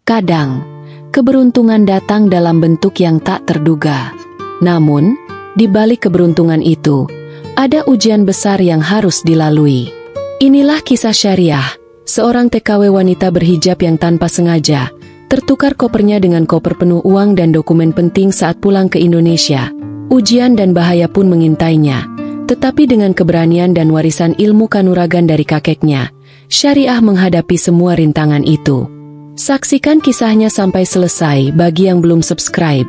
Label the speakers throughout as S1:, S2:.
S1: Kadang, keberuntungan datang dalam bentuk yang tak terduga. Namun, di balik keberuntungan itu, ada ujian besar yang harus dilalui. Inilah kisah Syariah, seorang TKW wanita berhijab yang tanpa sengaja tertukar kopernya dengan koper penuh uang dan dokumen penting saat pulang ke Indonesia. Ujian dan bahaya pun mengintainya, tetapi dengan keberanian dan warisan ilmu kanuragan dari kakeknya, Syariah menghadapi semua rintangan itu. Saksikan kisahnya sampai selesai. Bagi yang belum subscribe,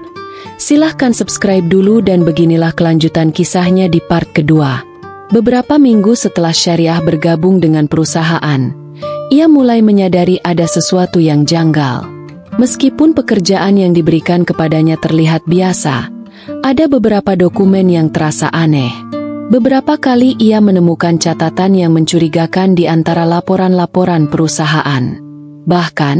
S1: silahkan subscribe dulu dan beginilah kelanjutan kisahnya di part kedua. Beberapa minggu setelah Syariah bergabung dengan perusahaan, ia mulai menyadari ada sesuatu yang janggal. Meskipun pekerjaan yang diberikan kepadanya terlihat biasa, ada beberapa dokumen yang terasa aneh. Beberapa kali ia menemukan catatan yang mencurigakan di antara laporan-laporan perusahaan. Bahkan,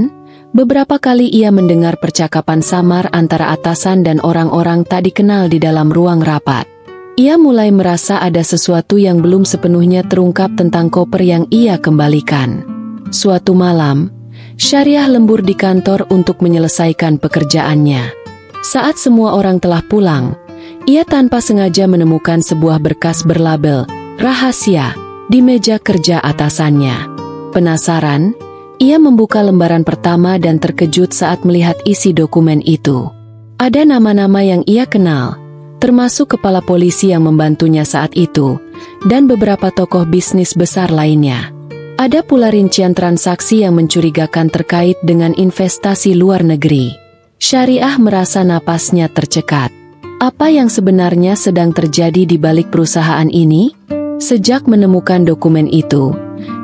S1: beberapa kali ia mendengar percakapan samar antara atasan dan orang-orang tak dikenal di dalam ruang rapat. Ia mulai merasa ada sesuatu yang belum sepenuhnya terungkap tentang koper yang ia kembalikan. Suatu malam, Syariah lembur di kantor untuk menyelesaikan pekerjaannya. Saat semua orang telah pulang, ia tanpa sengaja menemukan sebuah berkas berlabel "Rahasia" di meja kerja atasannya. Penasaran, ia membuka lembaran pertama dan terkejut saat melihat isi dokumen itu. Ada nama-nama yang ia kenal, termasuk kepala polisi yang membantunya saat itu, dan beberapa tokoh bisnis besar lainnya. Ada pula rincian transaksi yang mencurigakan terkait dengan investasi luar negeri. Syariah merasa napasnya tercekat. Apa yang sebenarnya sedang terjadi di balik perusahaan ini? Sejak menemukan dokumen itu,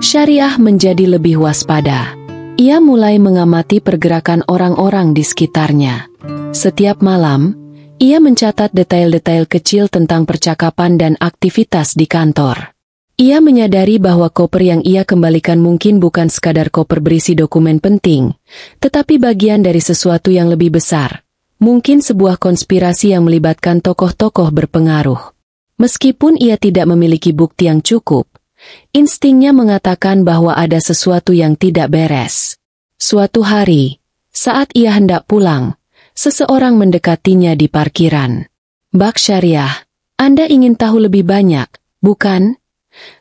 S1: Syariah menjadi lebih waspada. Ia mulai mengamati pergerakan orang-orang di sekitarnya. Setiap malam, ia mencatat detail-detail kecil tentang percakapan dan aktivitas di kantor. Ia menyadari bahwa koper yang ia kembalikan mungkin bukan sekadar koper berisi dokumen penting, tetapi bagian dari sesuatu yang lebih besar. Mungkin sebuah konspirasi yang melibatkan tokoh-tokoh berpengaruh. Meskipun ia tidak memiliki bukti yang cukup, instingnya mengatakan bahwa ada sesuatu yang tidak beres. Suatu hari, saat ia hendak pulang, seseorang mendekatinya di parkiran. "Bak Syariah, Anda ingin tahu lebih banyak, bukan?"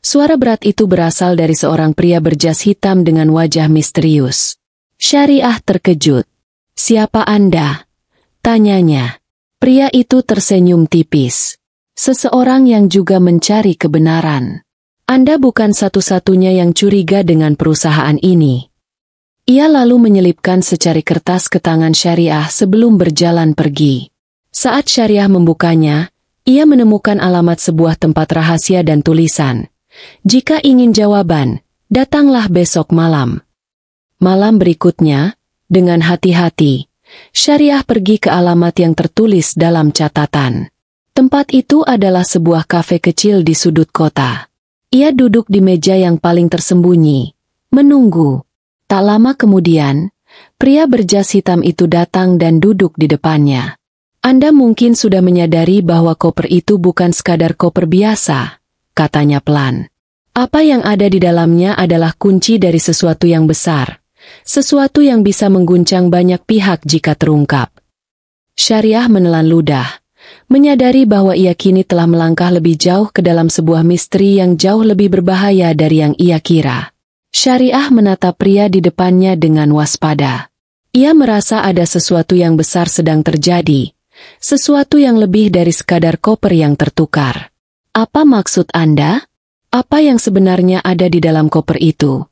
S1: Suara berat itu berasal dari seorang pria berjas hitam dengan wajah misterius. Syariah terkejut. "Siapa Anda?" tanyanya. Pria itu tersenyum tipis. "Seseorang yang juga mencari kebenaran. Anda bukan satu-satunya yang curiga dengan perusahaan ini." Ia lalu menyelipkan secari kertas ke tangan Syariah sebelum berjalan pergi. Saat Syariah membukanya, ia menemukan alamat sebuah tempat rahasia dan tulisan, "Jika ingin jawaban, datanglah besok malam." Malam berikutnya, dengan hati-hati, Syariah pergi ke alamat yang tertulis dalam catatan. Tempat itu adalah sebuah kafe kecil di sudut kota. Ia duduk di meja yang paling tersembunyi, menunggu. Tak lama kemudian, pria berjas hitam itu datang dan duduk di depannya. "Anda mungkin sudah menyadari bahwa koper itu bukan sekadar koper biasa," katanya pelan. "Apa yang ada di dalamnya adalah kunci dari sesuatu yang besar, sesuatu yang bisa mengguncang banyak pihak jika terungkap." Syariah menelan ludah, menyadari bahwa ia kini telah melangkah lebih jauh ke dalam sebuah misteri yang jauh lebih berbahaya dari yang ia kira. Syariah menatap pria di depannya dengan waspada. Ia merasa ada sesuatu yang besar sedang terjadi. Sesuatu yang lebih dari sekadar koper yang tertukar. "Apa maksud Anda? Apa yang sebenarnya ada di dalam koper itu?"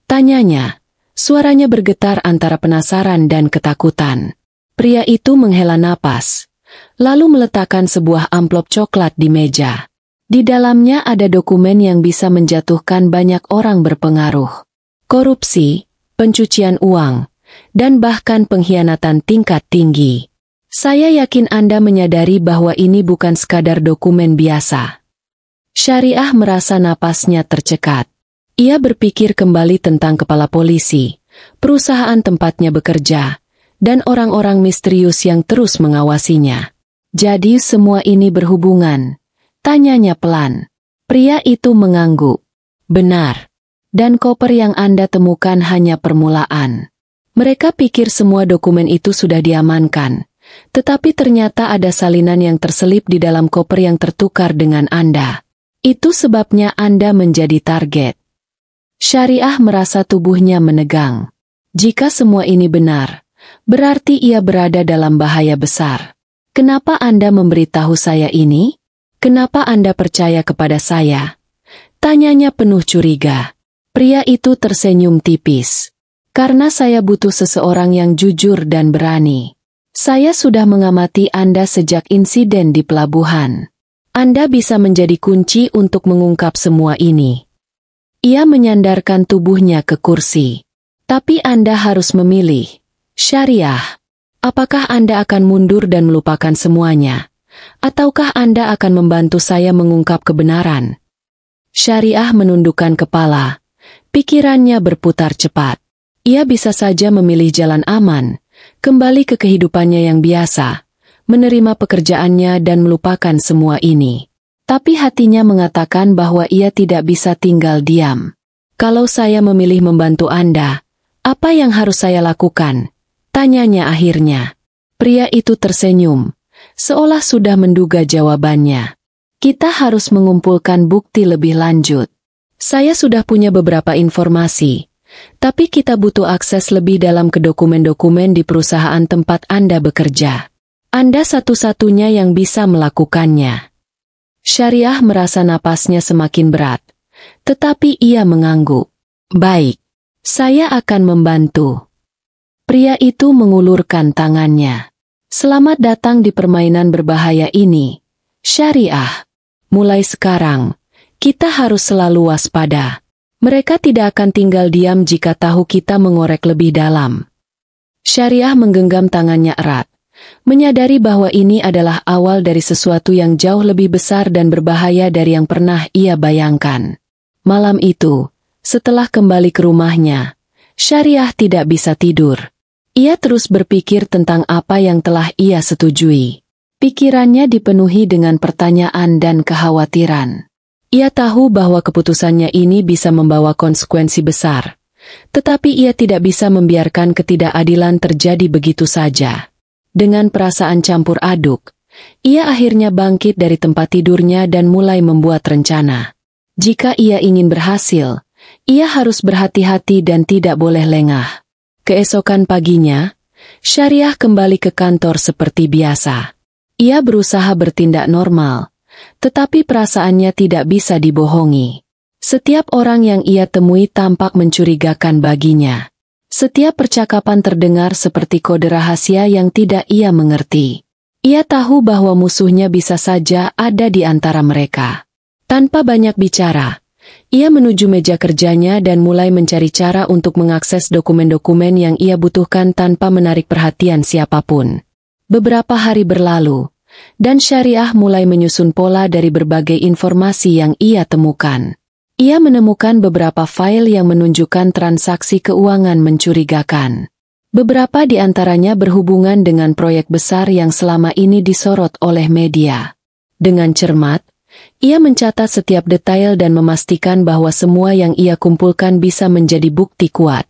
S1: tanyanya. Suaranya bergetar antara penasaran dan ketakutan. Pria itu menghela napas, lalu meletakkan sebuah amplop coklat di meja. Di dalamnya ada dokumen yang bisa menjatuhkan banyak orang berpengaruh. Korupsi, pencucian uang, dan bahkan pengkhianatan tingkat tinggi. "Saya yakin Anda menyadari bahwa ini bukan sekadar dokumen biasa." Syariah merasa napasnya tercekat. Ia berpikir kembali tentang kepala polisi, perusahaan tempatnya bekerja, dan orang-orang misterius yang terus mengawasinya. "Jadi semua ini berhubungan?" tanyanya pelan. Pria itu mengangguk. "Benar. Dan koper yang Anda temukan hanya permulaan. Mereka pikir semua dokumen itu sudah diamankan, tetapi ternyata ada salinan yang terselip di dalam koper yang tertukar dengan Anda. Itu sebabnya Anda menjadi target. Syariah merasa tubuhnya menegang. Jika semua ini benar, berarti ia berada dalam bahaya besar. Kenapa Anda memberitahu saya ini? Kenapa Anda percaya kepada saya? Tanyanya penuh curiga. Pria itu tersenyum tipis. Karena saya butuh seseorang yang jujur dan berani. Saya sudah mengamati Anda sejak insiden di pelabuhan. Anda bisa menjadi kunci untuk mengungkap semua ini. Ia menyandarkan tubuhnya ke kursi. Tapi Anda harus memilih. Syariah. Apakah Anda akan mundur dan melupakan semuanya? Ataukah Anda akan membantu saya mengungkap kebenaran? Syariah menundukkan kepala. Pikirannya berputar cepat. Ia bisa saja memilih jalan aman, kembali ke kehidupannya yang biasa, menerima pekerjaannya dan melupakan semua ini. Tapi hatinya mengatakan bahwa ia tidak bisa tinggal diam. Kalau saya memilih membantu Anda, apa yang harus saya lakukan? Tanyanya akhirnya. Pria itu tersenyum, seolah sudah menduga jawabannya. Kita harus mengumpulkan bukti lebih lanjut. Saya sudah punya beberapa informasi, tapi kita butuh akses lebih dalam ke dokumen-dokumen di perusahaan tempat Anda bekerja. Anda satu-satunya yang bisa melakukannya. Syariah merasa napasnya semakin berat, tetapi ia mengangguk. Baik, saya akan membantu. Pria itu mengulurkan tangannya. Selamat datang di permainan berbahaya ini, Syariah. Mulai sekarang, kita harus selalu waspada. Mereka tidak akan tinggal diam jika tahu kita mengorek lebih dalam. Syariah menggenggam tangannya erat, menyadari bahwa ini adalah awal dari sesuatu yang jauh lebih besar dan berbahaya dari yang pernah ia bayangkan. Malam itu, setelah kembali ke rumahnya, Syariah tidak bisa tidur. Ia terus berpikir tentang apa yang telah ia setujui. Pikirannya dipenuhi dengan pertanyaan dan kekhawatiran. Ia tahu bahwa keputusannya ini bisa membawa konsekuensi besar, tetapi ia tidak bisa membiarkan ketidakadilan terjadi begitu saja. Dengan perasaan campur aduk, ia akhirnya bangkit dari tempat tidurnya dan mulai membuat rencana. Jika ia ingin berhasil, ia harus berhati-hati dan tidak boleh lengah. Keesokan paginya, Syariah kembali ke kantor seperti biasa. Ia berusaha bertindak normal, tetapi perasaannya tidak bisa dibohongi. Setiap orang yang ia temui tampak mencurigakan baginya. Setiap percakapan terdengar seperti kode rahasia yang tidak ia mengerti. Ia tahu bahwa musuhnya bisa saja ada di antara mereka. Tanpa banyak bicara, ia menuju meja kerjanya dan mulai mencari cara untuk mengakses dokumen-dokumen yang ia butuhkan tanpa menarik perhatian siapapun. Beberapa hari berlalu, dan Syariah mulai menyusun pola dari berbagai informasi yang ia temukan. Ia menemukan beberapa file yang menunjukkan transaksi keuangan mencurigakan. Beberapa di antaranya berhubungan dengan proyek besar yang selama ini disorot oleh media. Dengan cermat, ia mencatat setiap detail dan memastikan bahwa semua yang ia kumpulkan bisa menjadi bukti kuat.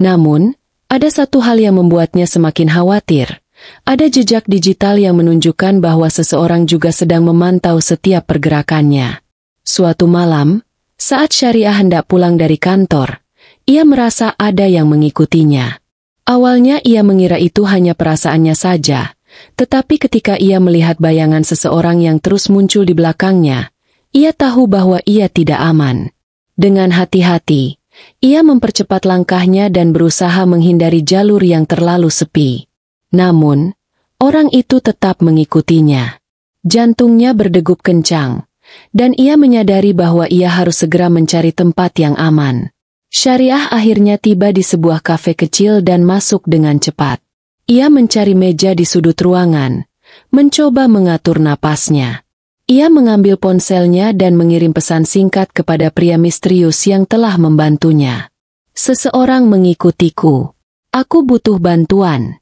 S1: Namun, ada satu hal yang membuatnya semakin khawatir. Ada jejak digital yang menunjukkan bahwa seseorang juga sedang memantau setiap pergerakannya. Suatu malam, saat Syariah hendak pulang dari kantor, ia merasa ada yang mengikutinya. Awalnya ia mengira itu hanya perasaannya saja, tetapi ketika ia melihat bayangan seseorang yang terus muncul di belakangnya, ia tahu bahwa ia tidak aman. Dengan hati-hati, ia mempercepat langkahnya dan berusaha menghindari jalur yang terlalu sepi. Namun, orang itu tetap mengikutinya. Jantungnya berdegup kencang, dan ia menyadari bahwa ia harus segera mencari tempat yang aman. Syariah akhirnya tiba di sebuah kafe kecil dan masuk dengan cepat. Ia mencari meja di sudut ruangan, mencoba mengatur napasnya. Ia mengambil ponselnya dan mengirim pesan singkat kepada pria misterius yang telah membantunya. Seseorang mengikutiku. Aku butuh bantuan.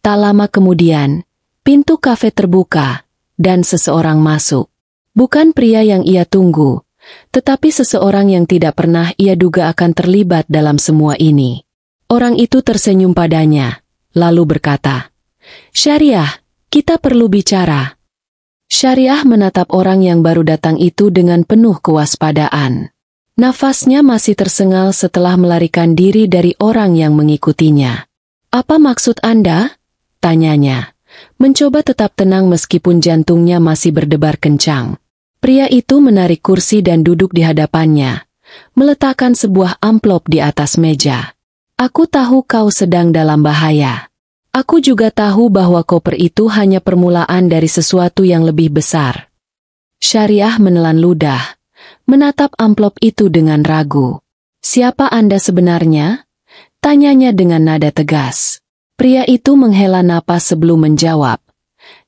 S1: Tak lama kemudian, pintu kafe terbuka, dan seseorang masuk. Bukan pria yang ia tunggu, tetapi seseorang yang tidak pernah ia duga akan terlibat dalam semua ini. Orang itu tersenyum padanya, lalu berkata, "Syariah, kita perlu bicara." Syariah menatap orang yang baru datang itu dengan penuh kewaspadaan. Nafasnya masih tersengal setelah melarikan diri dari orang yang mengikutinya. "Apa maksud Anda?" tanyanya, mencoba tetap tenang meskipun jantungnya masih berdebar kencang. Pria itu menarik kursi dan duduk di hadapannya, meletakkan sebuah amplop di atas meja. "Aku tahu kau sedang dalam bahaya. Aku juga tahu bahwa koper itu hanya permulaan dari sesuatu yang lebih besar." Syariah menelan ludah, menatap amplop itu dengan ragu. "Siapa Anda sebenarnya?" tanyanya dengan nada tegas. Pria itu menghela napas sebelum menjawab.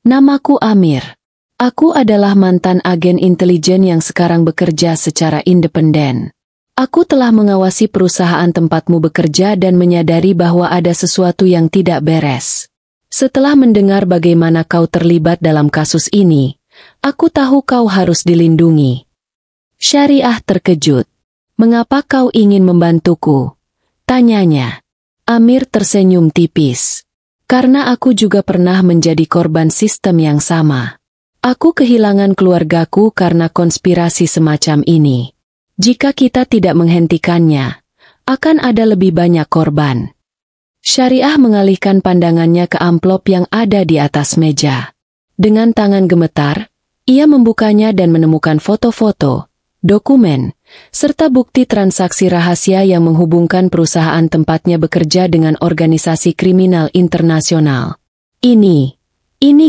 S1: "Namaku Amir. Aku adalah mantan agen intelijen yang sekarang bekerja secara independen. Aku telah mengawasi perusahaan tempatmu bekerja dan menyadari bahwa ada sesuatu yang tidak beres. Setelah mendengar bagaimana kau terlibat dalam kasus ini, aku tahu kau harus dilindungi." Syariah terkejut. "Mengapa kau ingin membantuku?" tanyanya. Amir tersenyum tipis. "Karena aku juga pernah menjadi korban sistem yang sama. Aku kehilangan keluargaku karena konspirasi semacam ini. Jika kita tidak menghentikannya, akan ada lebih banyak korban." Syariah mengalihkan pandangannya ke amplop yang ada di atas meja. Dengan tangan gemetar, ia membukanya dan menemukan foto-foto, dokumen, serta bukti transaksi rahasia yang menghubungkan perusahaan tempatnya bekerja dengan organisasi kriminal internasional. Ini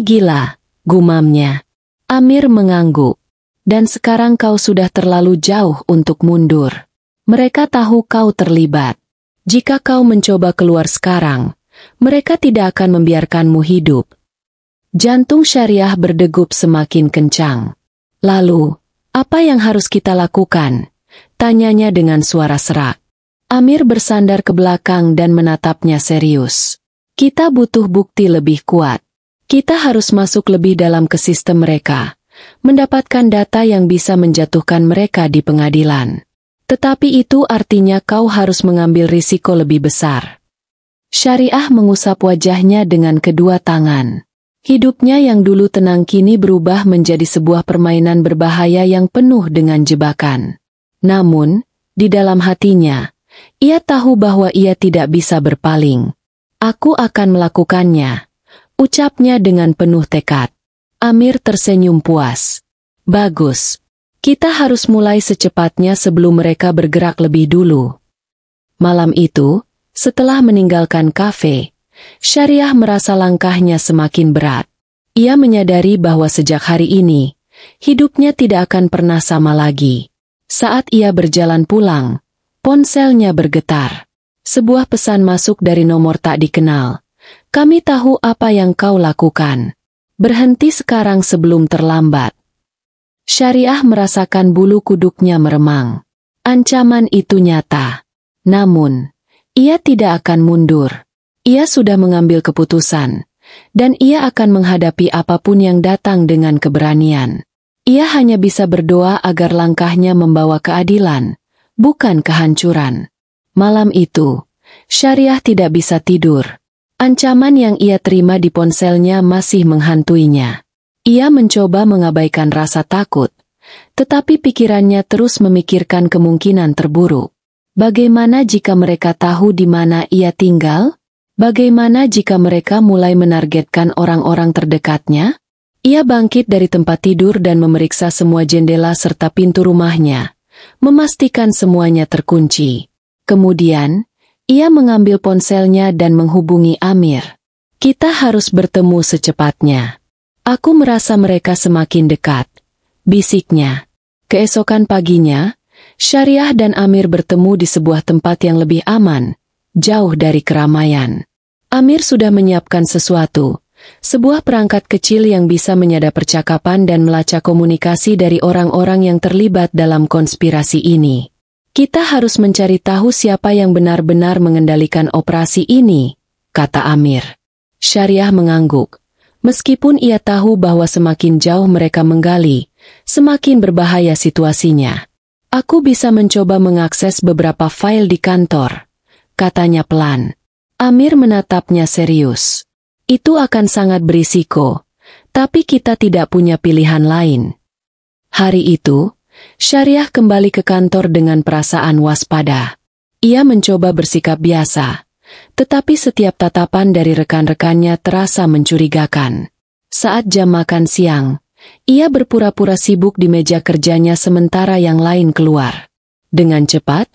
S1: gila," gumamnya. Amir mengangguk. "Dan sekarang kau sudah terlalu jauh untuk mundur. Mereka tahu kau terlibat. Jika kau mencoba keluar sekarang, mereka tidak akan membiarkanmu hidup." Jantung Syariah berdegup semakin kencang. "Lalu, apa yang harus kita lakukan?" tanyanya dengan suara serak. Amir bersandar ke belakang dan menatapnya serius. "Kita butuh bukti lebih kuat. Kita harus masuk lebih dalam ke sistem mereka, mendapatkan data yang bisa menjatuhkan mereka di pengadilan. Tetapi itu artinya kau harus mengambil risiko lebih besar." Syariah mengusap wajahnya dengan kedua tangan. Hidupnya yang dulu tenang kini berubah menjadi sebuah permainan berbahaya yang penuh dengan jebakan. Namun, di dalam hatinya, ia tahu bahwa ia tidak bisa berpaling. "Aku akan melakukannya," ucapnya dengan penuh tekad. Amir tersenyum puas. "Bagus. Kita harus mulai secepatnya sebelum mereka bergerak lebih dulu." Malam itu, setelah meninggalkan kafe, Syariah merasa langkahnya semakin berat. Ia menyadari bahwa sejak hari ini, hidupnya tidak akan pernah sama lagi. Saat ia berjalan pulang, ponselnya bergetar. Sebuah pesan masuk dari nomor tak dikenal. "Kami tahu apa yang kau lakukan. Berhenti sekarang sebelum terlambat." Syariah merasakan bulu kuduknya meremang. Ancaman itu nyata. Namun, ia tidak akan mundur. Ia sudah mengambil keputusan, dan ia akan menghadapi apapun yang datang dengan keberanian. Ia hanya bisa berdoa agar langkahnya membawa keadilan, bukan kehancuran. Malam itu, Syariah tidak bisa tidur. Ancaman yang ia terima di ponselnya masih menghantuinya. Ia mencoba mengabaikan rasa takut, tetapi pikirannya terus memikirkan kemungkinan terburuk. Bagaimana jika mereka tahu di mana ia tinggal? Bagaimana jika mereka mulai menargetkan orang-orang terdekatnya? Ia bangkit dari tempat tidur dan memeriksa semua jendela serta pintu rumahnya, memastikan semuanya terkunci. Kemudian, ia mengambil ponselnya dan menghubungi Amir. "Kita harus bertemu secepatnya. Aku merasa mereka semakin dekat," bisiknya. Keesokan paginya, Syariah dan Amir bertemu di sebuah tempat yang lebih aman, jauh dari keramaian. Amir sudah menyiapkan sesuatu, sebuah perangkat kecil yang bisa menyadap percakapan dan melacak komunikasi dari orang-orang yang terlibat dalam konspirasi ini. "Kita harus mencari tahu siapa yang benar-benar mengendalikan operasi ini," kata Amir. Syariah mengangguk. Meskipun ia tahu bahwa semakin jauh mereka menggali, semakin berbahaya situasinya. "Aku bisa mencoba mengakses beberapa file di kantor, katanya pelan. Amir menatapnya serius. Itu akan sangat berisiko, tapi kita tidak punya pilihan lain. Hari itu, Syariah kembali ke kantor dengan perasaan waspada. Ia mencoba bersikap biasa, tetapi setiap tatapan dari rekan-rekannya terasa mencurigakan. Saat jam makan siang, ia berpura-pura sibuk di meja kerjanya sementara yang lain keluar. Dengan cepat,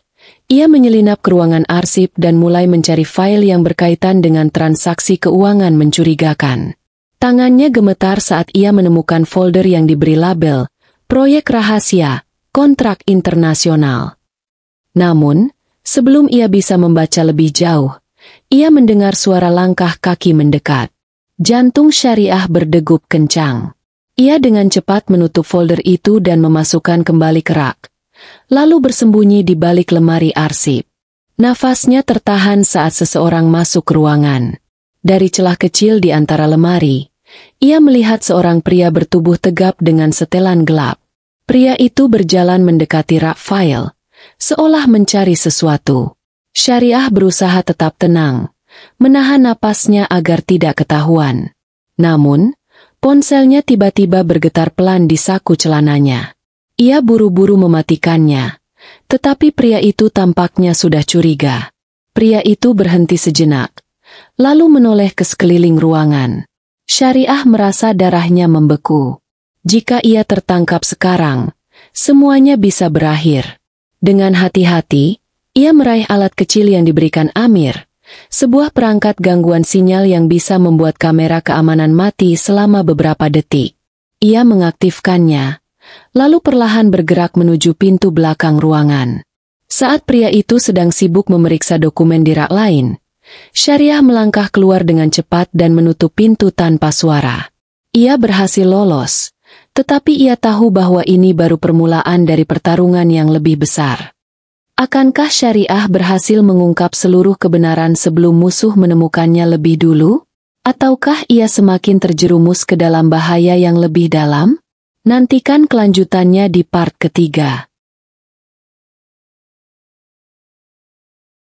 S1: ia menyelinap ke ruangan arsip dan mulai mencari file yang berkaitan dengan transaksi keuangan mencurigakan. Tangannya gemetar saat ia menemukan folder yang diberi label Proyek Rahasia, Kontrak Internasional. Namun, sebelum ia bisa membaca lebih jauh, ia mendengar suara langkah kaki mendekat. Jantung Syariah berdegup kencang. Ia dengan cepat menutup folder itu dan memasukkan kembali ke rak, lalu bersembunyi di balik lemari arsip. Nafasnya tertahan saat seseorang masuk ke ruangan. Dari celah kecil di antara lemari, ia melihat seorang pria bertubuh tegap dengan setelan gelap. Pria itu berjalan mendekati rak file, seolah mencari sesuatu. Syariah berusaha tetap tenang, menahan napasnya agar tidak ketahuan. Namun, ponselnya tiba-tiba bergetar pelan di saku celananya. Ia buru-buru mematikannya, tetapi pria itu tampaknya sudah curiga. Pria itu berhenti sejenak, lalu menoleh ke sekeliling ruangan. Syariah merasa darahnya membeku. Jika ia tertangkap sekarang, semuanya bisa berakhir. Dengan hati-hati, ia meraih alat kecil yang diberikan Amir, sebuah perangkat gangguan sinyal yang bisa membuat kamera keamanan mati selama beberapa detik. Ia mengaktifkannya, lalu perlahan bergerak menuju pintu belakang ruangan. Saat pria itu sedang sibuk memeriksa dokumen di rak lain, Syariah melangkah keluar dengan cepat dan menutup pintu tanpa suara. Ia berhasil lolos, tetapi ia tahu bahwa ini baru permulaan dari pertarungan yang lebih besar. Akankah Syariah berhasil mengungkap seluruh kebenaran sebelum musuh menemukannya lebih dulu? Ataukah ia semakin terjerumus ke dalam bahaya yang lebih dalam? Nantikan kelanjutannya di part ketiga.